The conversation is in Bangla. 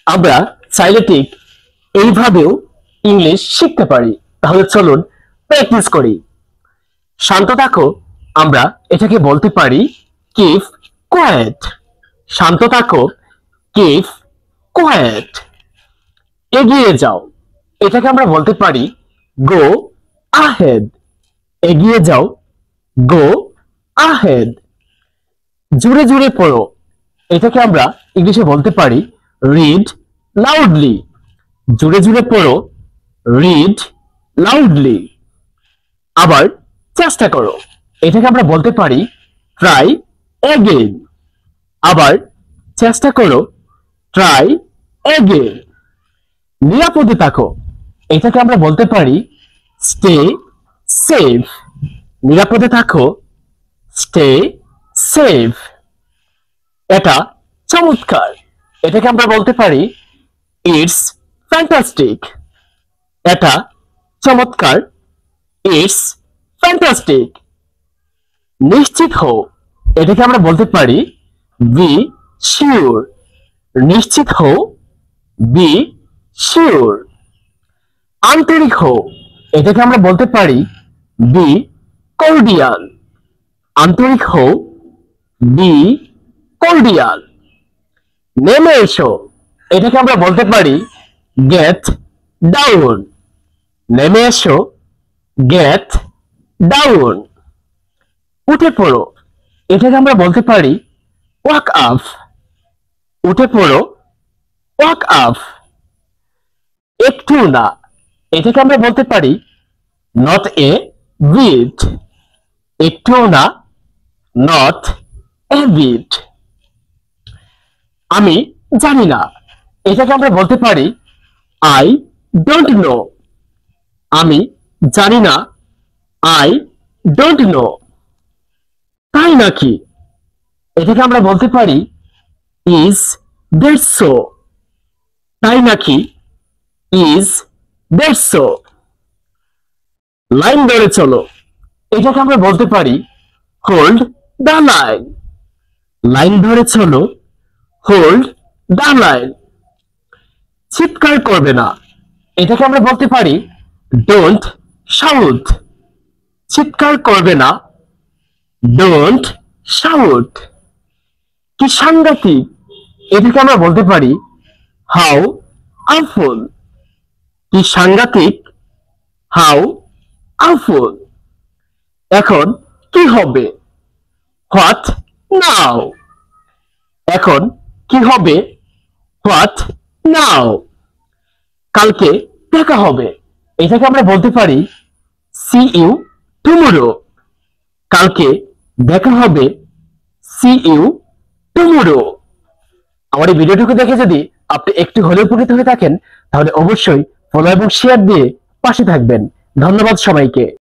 আমরা চাইলে ঠিক এইভাবেও ইংলিশ শিখতে পারি। তাহলে চলুন প্র্যাকটিস করি। শান্ত থাকো, আমরা এটাকে বলতে পারি কিপ কোয়েট। শান্ত থাকো, কিপ কোয়েট। এগিয়ে যাও, এটাকে আমরা বলতে পারি গো আহেড। এগিয়ে যাও, গো আহেড। জোরে জোরে পড়ো, এটাকে আমরা ইংলিশে বলতে পারি রিড লাউডলি। জোরে জোরে পড়ো, রিড লাউডলি। আবার চেষ্টা করো, এটাকে আমরা বলতে পারি ট্রাই এগেইন। আবার চেষ্টা করো, ট্রাই এগেইন। নিরাপদে থাকো, এটাকে আমরা বলতে পারি স্টে সেফ। নিরাপদে থাকো, স্টে সেফ। এটা চমৎকার, এটাকে আমরা বলতে পারি ইটস ফ্যান্টাস্টিক। এটা চমৎকার, ইটস ফ্যান্টাস্টিক। নিশ্চিত হও, এটাকে আমরা বলতে পারি বি শিওর। নিশ্চিত হও, বি শিওর। আন্তরিক হও, এটাকে আমরা বলতে পারি বি কর্ডিয়াল। আন্তরিক হও, বি কর্ডিয়াল। নেমে এসো, এটাকে আমরা বলতে পারি গেট ডাউন। নেমে এসো, গেট ডাউন। উঠে পড়ো, এটাকে আমরা বলতে পারি ওয়াক আপ। উঠে পড়ো, ওয়াক আপ। একটু না, এটাকে আমরা বলতে পারি নট এ বিট। একটু না, নট এ বিট। আমি জানি না, এটাকে আমরা বলতে পারি আই ডোন্ট নো। আমি জানি না, আই ডোন্ট নো। তাই নাকি, এটাকে আমরা বলতে পারি ইজ দ্যাট সো। তাই নাকি, ইজ দ্যাট সো। লাইন ধরে চলো, এটাকে আমরা বলতে পারি হোল্ড দ্য লাইন। লাইন ধরে চলো, হোল্ড দ্য লাইন। চিৎকার করবে না, এটাকে আমরা বলতে পারি ডোন্ট শাউট। চিৎকার করবে না, ডোন্ট শাউট। কি সাংঘাতিক, এটাকে আমরা বলতে পারি হাউ আউফুল। কি সাংঘাতিক, হাউ আউফুল। এখন কি হবে, হোয়াট নাও। এখন কি হবে, হোয়াট নাও। কালকে দেখা হবে, এটাকে আমরা বলতে পারি সি ইউ টুমরো। কালকে দেখা হবে, সি ইউ টুমরো। আমার এই ভিডিওটুকু দেখে যদি আপনি একটু হলেও উপকৃত হয়ে থাকেন, তাহলে অবশ্যই ফলো এবং শেয়ার দিয়ে পাশে থাকবেন। ধন্যবাদ সবাইকে।